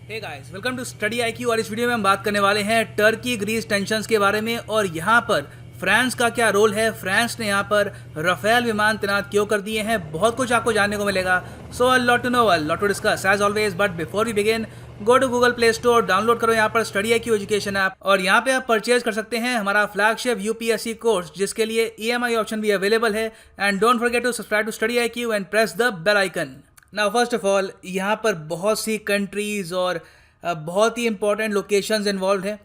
Hey guys, welcome to study IQ. और इस video में हम बात करने वाले हैं टर्की ग्रीस टेंशन्स के बारे में और यहाँ पर फ्रांस का क्या रोल है। फ्रांस ने यहाँ पर राफेल विमान तैनात क्यों कर दिए हैं, बहुत कुछ आपको जानने को मिलेगा। So a lot to know, a lot to discuss as always. But before we begin, go to Google Play Store, download करो यहाँ पर स्टडी आईक्यू एजुकेशन ऐप और यहाँ पे आप परचेज कर सकते हैं हमारा फ्लैगशिप यूपीएससी कोर्स, जिसके लिए ईएमआई ऑप्शन भी अवेलेबल है। And don't forget to subscribe to study IQ and press the bell icon. Now first of all, यहाँ पर बहुत सी कंट्रीज़ और बहुत ही इंपॉर्टेंट लोकेशंस इन्वॉल्व हैं।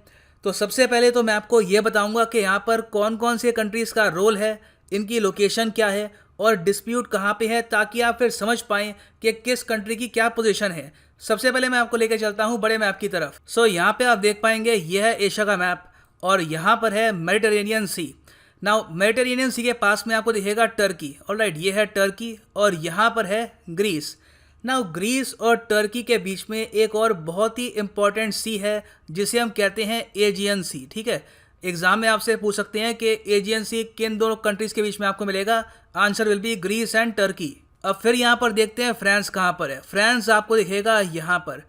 तो सबसे पहले तो मैं आपको ये बताऊंगा कि यहाँ पर कौन कौन से कंट्रीज़ का रोल है, इनकी लोकेशन क्या है और डिस्प्यूट कहाँ पे है, ताकि आप फिर समझ पाएँ कि किस कंट्री की क्या पोजीशन है। सबसे पहले मैं आपको लेकर चलता हूँ बड़े मैप की तरफ। सो यहाँ पे आप देख पाएंगे ये है एशिया का मैप और यहाँ पर है मेडिटेरेनियन सी। नाउ मेडिटेरेनियन सी के पास में आपको दिखेगा टर्की। ऑलराइट, ये है टर्की और यहाँ पर है ग्रीस। नाउ ग्रीस और टर्की के बीच में एक और बहुत ही इंपॉर्टेंट सी है जिसे हम कहते हैं एजियन सी। ठीक है, एग्जाम में आपसे पूछ सकते हैं कि एजियन सी किन दोनों कंट्रीज के बीच में आपको मिलेगा। Answer will be Greece and Turkey. अब फिर यहाँ पर देखते हैं फ्रांस कहाँ पर है। फ्रांस आपको दिखेगा यहाँ पर।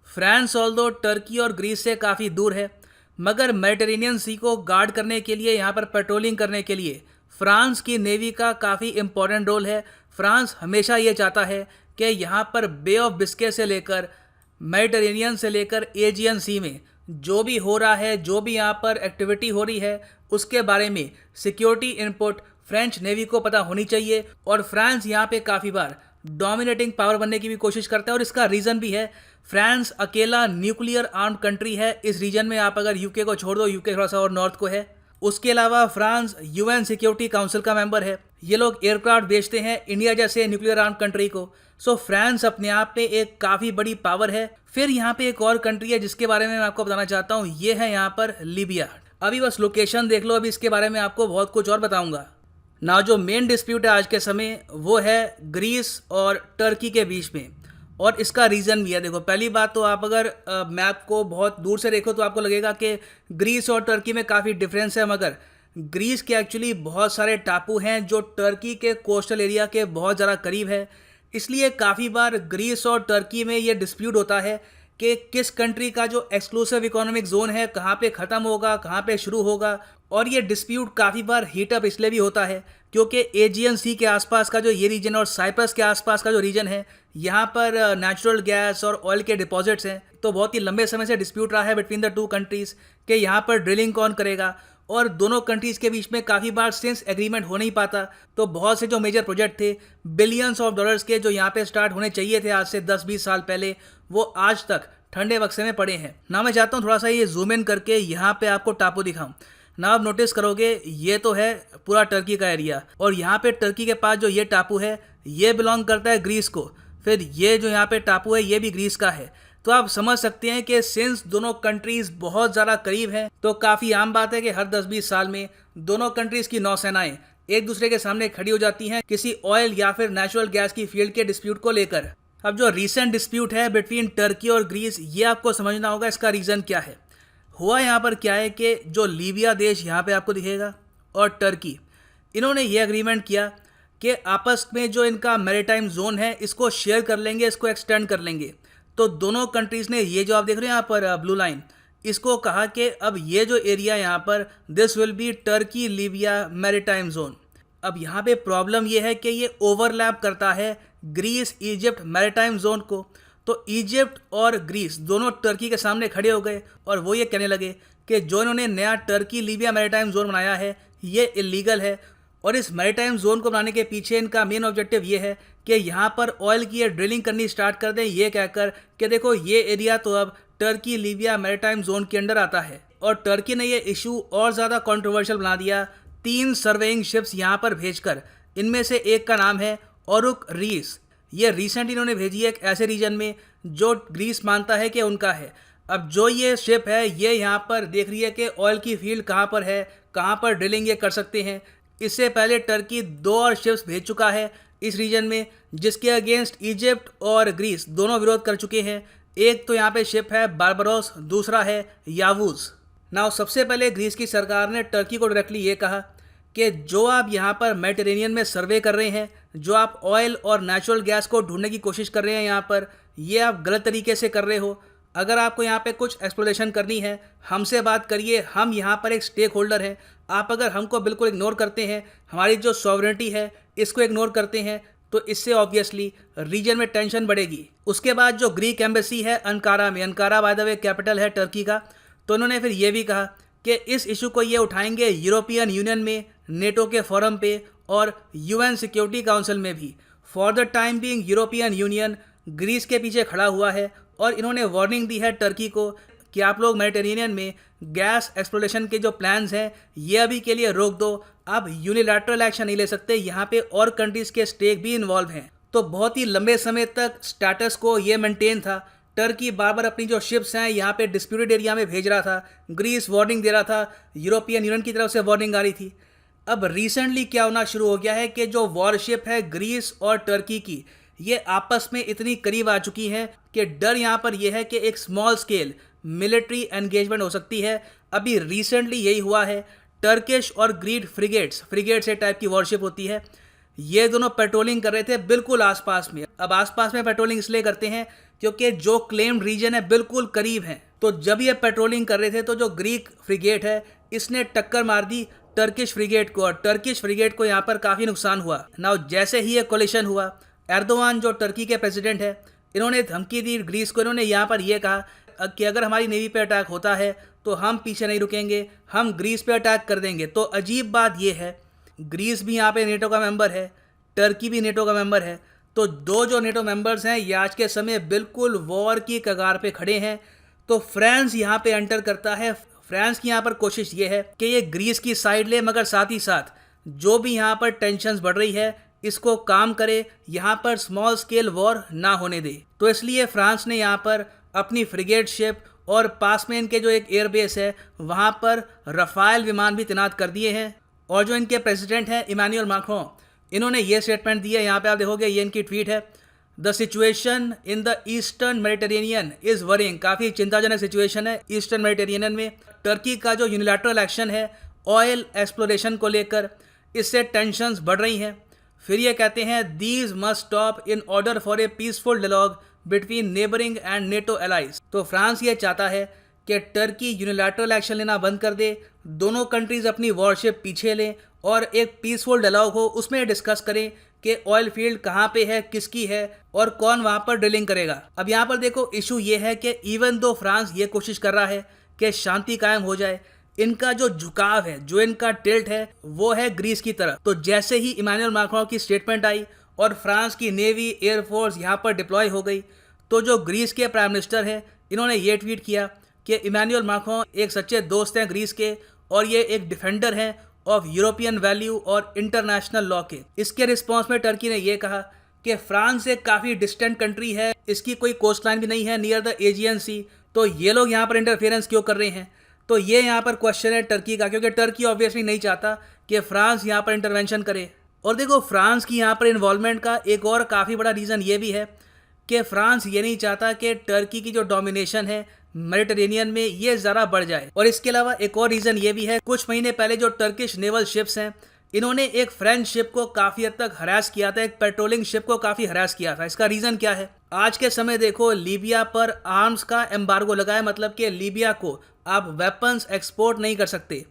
फ्रांस ऑल्दो टर्की और ग्रीस से काफ़ी दूर है, मगर मेडिटेरेनियन सी को गार्ड करने के लिए, यहाँ पर पेट्रोलिंग करने के लिए फ्रांस की नेवी का काफ़ी इंपॉर्टेंट रोल है। फ्रांस हमेशा ये चाहता है कि यहाँ पर बे ऑफ बिस्के से लेकर मेडिटेरेनियन से लेकर एजियन सी में जो भी हो रहा है, जो भी यहाँ पर एक्टिविटी हो रही है, उसके बारे में सिक्योरिटी इनपुट फ्रेंच नेवी को पता होनी चाहिए। और फ्रांस यहाँ पे काफ़ी बार डोमिनेटिंग पावर बनने की भी कोशिश करता है और इसका रीज़न भी है, फ्रांस अकेला न्यूक्लियर आर्म्ड कंट्री है इस रीजन में। आप अगर यूके को छोड़ दो, यूके थोड़ा सा और नॉर्थ को है। उसके अलावा फ्रांस यूएन सिक्योरिटी काउंसिल का मेंबर है। ये लोग एयरक्राफ्ट बेचते हैं इंडिया जैसे न्यूक्लियर आर्म कंट्री को। सो फ्रांस अपने आप में एक काफ़ी बड़ी पावर है। फिर यहाँ पे एक और कंट्री है जिसके बारे में मैं आपको बताना चाहता हूँ, ये है यहाँ पर लीबिया। अभी बस लोकेशन देख लो, अभी इसके बारे में आपको बहुत कुछ और बताऊँगा। ना जो मेन डिस्प्यूट है आज के समय, वो है ग्रीस और टर्की के बीच में और इसका रीज़न भी है। देखो, पहली बात तो आप अगर मैप को बहुत दूर से देखो तो आपको लगेगा कि ग्रीस और टर्की में काफ़ी डिफरेंस है, मगर ग्रीस के एक्चुअली बहुत सारे टापू हैं जो टर्की के कोस्टल एरिया के बहुत ज़्यादा करीब है। इसलिए काफ़ी बार ग्रीस और टर्की में ये डिस्प्यूट होता है कि किस कंट्री का जो एक्सक्लूसिव इकोनॉमिक जोन है कहाँ पे ख़त्म होगा, कहाँ पे शुरू होगा। और ये डिस्प्यूट काफ़ी बार हीटअप इसलिए भी होता है क्योंकि एजियन सी के आसपास का जो ये रीजन और साइप्रस के आसपास का जो रीजन है, यहाँ पर नेचुरल गैस और ऑयल के डिपॉजिट्स हैं। तो बहुत ही लंबे समय से डिस्प्यूट रहा है बिटवीन द टू कंट्रीज़ कि यहाँ पर ड्रिलिंग कौन करेगा। और दोनों कंट्रीज़ के बीच में काफ़ी बार सिंस एग्रीमेंट हो नहीं पाता, तो बहुत से जो मेजर प्रोजेक्ट थे बिलियंस ऑफ डॉलर्स के, जो यहाँ पे स्टार्ट होने चाहिए थे आज से 10-20 साल पहले, वो आज तक ठंडे बक्से में पड़े हैं ना। मैं चाहता हूँ थोड़ा सा ये जूम इन करके यहाँ पे आपको टापू दिखाऊं ना। आप नोटिस करोगे ये तो है पूरा टर्की का एरिया और यहाँ पे टर्की के पास जो ये टापू है ये बिलोंग करता है ग्रीस को। फिर ये जो यहाँ पे टापू है ये भी ग्रीस का है। तो आप समझ सकते हैं कि सिंस दोनों कंट्रीज़ बहुत ज़्यादा करीब हैं, तो काफ़ी आम बात है कि हर 10-20 साल में दोनों कंट्रीज़ की नौसेनाएं एक दूसरे के सामने खड़ी हो जाती हैं किसी ऑयल या फिर नेचुरल गैस की फील्ड के डिस्प्यूट को लेकर। अब जो रीसेंट डिस्प्यूट है बिटवीन टर्की और ग्रीस, ये आपको समझना होगा इसका रीज़न क्या है। हुआ यहाँ पर क्या है कि जो लीबिया देश यहाँ पे आपको दिखेगा और टर्की, इन्होंने ये एग्रीमेंट किया कि आपस में जो इनका मैरीटाइम जोन है इसको शेयर कर लेंगे, इसको एक्सटेंड कर लेंगे। तो दोनों कंट्रीज़ ने ये जो आप देख रहे हैं यहाँ पर ब्लू लाइन, इसको कहा कि अब ये जो एरिया यहाँ पर, this will be Turkey Libya maritime zone. अब यहाँ पे प्रॉब्लम ये है कि ये ओवरलैप करता है ग्रीस इजिप्ट मैरीटाइम जोन को। तो इजिप्ट और ग्रीस दोनों टर्की के सामने खड़े हो गए और वो ये कहने लगे कि जो इन्होंने नया टर्की लीबिया मैरीटाइम जोन बनाया है ये इलीगल है। और इस मैरीटाइम जोन को बनाने के पीछे इनका मेन ऑब्जेक्टिव ये है कि यहाँ पर ऑयल की ये ड्रिलिंग करनी स्टार्ट कर दें, ये कहकर कि देखो ये एरिया तो अब टर्की लीबिया मैरीटाइम जोन के अंडर आता है। और टर्की ने ये इशू और ज़्यादा कंट्रोवर्शियल बना दिया 3 सर्वेइंग शिप्स यहाँ पर भेजकर। इनमें से एक का नाम है ओरुक रीस। ये रिसेंट इन्होंने भेजी है एक ऐसे रीजन में जो ग्रीस मानता है कि उनका है। अब जो ये शिप है ये यहाँ पर देख रही है कि ऑयल की फील्ड कहाँ पर है, कहाँ पर ड्रिलिंग ये कर सकते हैं। इससे पहले टर्की 2 और शिप्स भेज चुका है इस रीजन में, जिसके अगेंस्ट इजिप्ट और ग्रीस दोनों विरोध कर चुके हैं। एक तो यहाँ पे शिप है बारबरोस, दूसरा है यावूज। नाउ सबसे पहले ग्रीस की सरकार ने टर्की को डायरेक्टली ये कहा कि जो आप यहाँ पर मेडिटेरेनियन में सर्वे कर रहे हैं, जो आप ऑयल और नेचुरल गैस को ढूंढने की कोशिश कर रहे हैं यहाँ पर, ये आप गलत तरीके से कर रहे हो। अगर आपको यहाँ पे कुछ एक्सप्लोरेशन करनी है, हमसे बात करिए, हम यहाँ पर एक स्टेक होल्डर हैं। आप अगर हमको बिल्कुल इग्नोर करते हैं, हमारी जो सॉवरेनिटी है इसको इग्नोर करते हैं, तो इससे ऑब्वियसली रीजन में टेंशन बढ़ेगी। उसके बाद जो ग्रीक एम्बेसी है अंकारा में, Ankara by the way capital है टर्की का, तो उन्होंने फिर ये भी कहा कि इस इशू को ये उठाएंगे यूरोपियन यूनियन में, नेटो के फोरम पे और यूएन सिक्योरिटी काउंसिल में भी। For the time being European Union Greece के पीछे खड़ा हुआ है और इन्होंने वार्निंग दी है टर्की को कि आप लोग मेडिटेरेनियन में गैस एक्सप्लोरेशन के जो प्लान्स हैं ये अभी के लिए रोक दो, आप यूनिलैटरल एक्शन नहीं ले सकते, यहाँ पे और कंट्रीज़ के स्टेक भी इन्वॉल्व हैं। तो बहुत ही लंबे समय तक स्टेटस को ये मेंटेन था। टर्की बार बार अपनी जो शिप्स हैं यहाँ पे डिस्प्यूटेड एरिया में भेज रहा था, ग्रीस वार्निंग दे रहा था, यूरोपियन यूनियन की तरफ से वार्निंग आ रही थी। अब रिसेंटली क्या होना शुरू हो गया है कि जो वॉरशिप है ग्रीस और टर्की की, ये आपस में इतनी करीब आ चुकी हैं कि डर यहाँ पर यह है कि एक स्मॉल स्केल मिलिट्री एंगेजमेंट हो सकती है। अभी रिसेंटली यही हुआ है, टर्किश और ग्रीक फ्रिगेट्स एक टाइप की वॉरशिप होती है, ये दोनों पेट्रोलिंग कर रहे थे बिल्कुल आसपास में। अब आसपास में पेट्रोलिंग इसलिए करते हैं क्योंकि जो क्लेम्ड रीजन है बिल्कुल करीब है। तो जब ये पेट्रोलिंग कर रहे थे तो जो ग्रीक फ्रिगेट है इसने टक्कर मार दी टर्किश फ्रिगेट को, और टर्किश फ्रिगेट को यहाँ पर काफ़ी नुकसान हुआ। नाउ जैसे ही ये कोलिशन हुआ, एर्दोआन जो टर्की के प्रेसिडेंट है, इन्होंने धमकी दी ग्रीस को। इन्होंने यहाँ पर यह कहा कि अगर हमारी नेवी पे अटैक होता है तो हम पीछे नहीं रुकेंगे, हम ग्रीस पे अटैक कर देंगे। तो अजीब बात यह है, ग्रीस भी यहाँ पे नेटो का मेंबर है, टर्की भी नेटो का मेंबर है, तो दो जो नेटो मेंबर्स हैं ये आज के समय बिल्कुल वॉर की कगार पे खड़े हैं। तो फ्रांस यहाँ पे एंटर करता है। फ्रांस की यहाँ पर कोशिश ये है कि ये ग्रीस की साइड ले, मगर साथ ही साथ जो भी यहाँ पर टेंशन्स बढ़ रही है इसको काम करे, यहाँ पर स्मॉल स्केल वॉर ना होने दे। तो इसलिए फ्रांस ने यहाँ पर अपनी फ्रिगेट शिप और पास में इनके जो एक एयरबेस है वहाँ पर रफाल विमान भी तैनात कर दिए हैं। और जो इनके प्रेसिडेंट हैं इमैनुअल मैक्रों, इन्होंने ये स्टेटमेंट दिया, यहाँ पे आप देखोगे ये इनकी ट्वीट है, the situation in the eastern Mediterranean is worrying. काफ़ी चिंताजनक सिचुएशन है ईस्टर्न मेडिटेरेनियन में। टर्की का जो यूनिलैटरल एक्शन है ऑयल एक्सप्लोरेशन को लेकर, इससे टेंशन्स बढ़ रही हैं। फिर ये कहते हैं these must stop in order for a peaceful dialogue between neighbouring and NATO allies. तो फ्रांस ये चाहता है कि टर्की यूनिलैटरल एक्शन लेना बंद कर दे, दोनों कंट्रीज अपनी वॉरशिप पीछे लें और एक पीसफुल डायलॉग हो, उसमें डिस्कस करें कि ऑयल फील्ड कहाँ पे है, किसकी है और कौन वहाँ पर ड्रिलिंग करेगा। अब यहाँ पर देखो इशू ये है कि इवन दो फ्रांस ये कोशिश कर रहा है कि शांति कायम हो जाए, इनका जो झुकाव है, जो इनका टिल्ट है वो है ग्रीस की तरफ। तो जैसे ही इमैनुअल मैक्रों की स्टेटमेंट आई और फ्रांस की नेवी एयरफोर्स यहाँ पर डिप्लॉय हो गई, तो जो ग्रीस के प्राइम मिनिस्टर हैं इन्होंने ये ट्वीट किया कि इमैनुअल मैक्रों एक सच्चे दोस्त हैं ग्रीस के और ये एक डिफेंडर हैं ऑफ यूरोपियन वैल्यू और इंटरनेशनल लॉ के। इसके रिस्पॉन्स में टर्की ने यह कहा कि फ्रांस एक काफ़ी डिस्टेंट कंट्री है, इसकी कोई कोस्ट लाइन भी नहीं है नियर द एजियन सी, तो ये लोग यहाँ पर इंटरफेरेंस क्यों कर रहे हैं। तो ये यहाँ पर क्वेश्चन है टर्की का, क्योंकि टर्की ऑब्वियसली नहीं चाहता कि फ्रांस यहाँ पर इंटरवेंशन करे। और देखो फ्रांस की यहाँ पर इन्वॉल्वमेंट का एक और काफ़ी बड़ा रीज़न ये भी है कि फ्रांस ये नहीं चाहता कि टर्की की जो डोमिनेशन है मेडिटेरेनियन में ये ज़रा बढ़ जाए। और इसके अलावा एक और रीज़न ये भी है, कुछ महीने पहले जो टर्किश नेवल शिप्स हैं इन्होंने एक फ्रेंच शिप को काफ़ी हद तक हरास किया था, एक पेट्रोलिंग शिप को काफ़ी हरास किया था। इसका रीज़न क्या है, आज के समय देखो लीबिया पर आर्म्स का एम्बार्गो लगा है, मतलब कि लीबिया को आप वेपन्स एक्सपोर्ट नहीं कर सकते।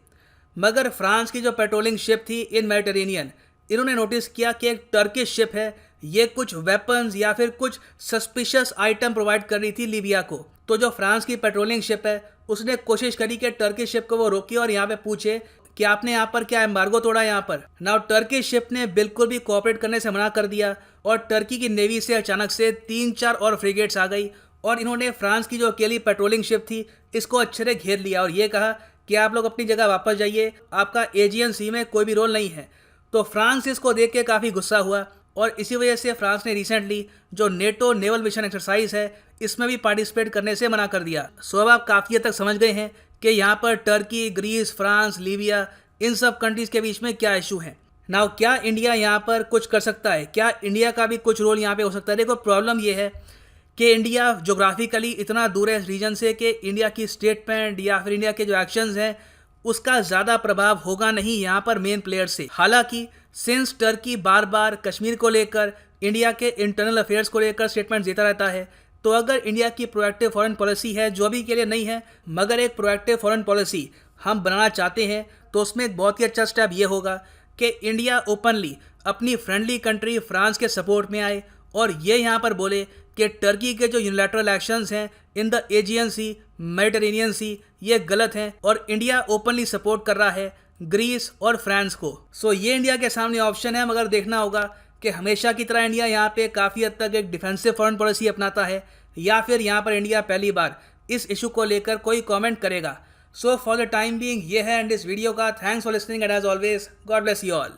मगर फ्रांस की जो पेट्रोलिंग शिप थी इन मेडिटेरेनियन, इन्होंने नोटिस किया कि एक टर्किश शिप है, ये कुछ वेपन्स या फिर कुछ सस्पिशियस आइटम प्रोवाइड कर रही थी लीबिया को। तो जो फ्रांस की पेट्रोलिंग शिप है उसने कोशिश करी कि टर्किश शिप को वो रोके और यहाँ पे पूछे कि आपने यहाँ पर क्या एम्बार्गो तोड़ा यहाँ पर। नाउ टर्किश शिप ने बिल्कुल भी कोऑपरेट करने से मना कर दिया और टर्की की नेवी से अचानक से 3-4 और फ्रिगेट्स आ गई और इन्होंने फ्रांस की जो अकेली पेट्रोलिंग शिप थी इसको अच्छे से घेर लिया और ये कहा कि आप लोग अपनी जगह वापस जाइए, आपका एजियन सी में कोई भी रोल नहीं है। तो फ्रांस इसको देख के काफ़ी गुस्सा हुआ और इसी वजह से फ्रांस ने रिसेंटली जो नेटो नेवल मिशन एक्सरसाइज है इसमें भी पार्टिसिपेट करने से मना कर दिया। सो अब आप काफ़ी हद तक समझ गए हैं कि यहाँ पर टर्की, ग्रीस, फ्रांस, लीबिया, इन सब कंट्रीज़ के बीच में क्या इशू है। नाउ क्या इंडिया यहाँ पर कुछ कर सकता है, क्या इंडिया का भी कुछ रोल यहाँ पे हो सकता है। देखो प्रॉब्लम ये है कि इंडिया जोग्राफिकली इतना दूर है इस रीजन से कि इंडिया की स्टेटमेंट या फिर इंडिया के जो एक्शंस हैं उसका ज़्यादा प्रभाव होगा नहीं यहाँ पर मेन प्लेयर से। हालांकि सिंस टर्की बार बार कश्मीर को लेकर, इंडिया के इंटरनल अफेयर्स को लेकर स्टेटमेंट देता रहता है, तो अगर इंडिया की प्रोएक्टिव फॉरेन पॉलिसी है, जो अभी के लिए नहीं है, मगर एक प्रोएक्टिव फॉरेन पॉलिसी हम बनाना चाहते हैं, तो उसमें एक बहुत ही अच्छा स्टेप ये होगा कि इंडिया ओपनली अपनी फ्रेंडली कंट्री फ्रांस के सपोर्ट में आए और ये यहाँ पर बोले कि टर्की के जो यूनिलैटरल एक्शंस हैं in the Aegean Sea, Mediterranean Sea, ये गलत हैं और इंडिया ओपनली सपोर्ट कर रहा है ग्रीस और फ्रांस को। सो ये इंडिया के सामने ऑप्शन है, मगर देखना होगा कि हमेशा की तरह इंडिया यहाँ पे काफ़ी हद तक एक डिफेंसिव फॉरेन पॉलिसी अपनाता है या फिर यहाँ पर इंडिया पहली बार इस इशू को लेकर कोई कमेंट करेगा। So for the time being ये है एंड इस वीडियो का। Thanks for listening and as always God bless you all.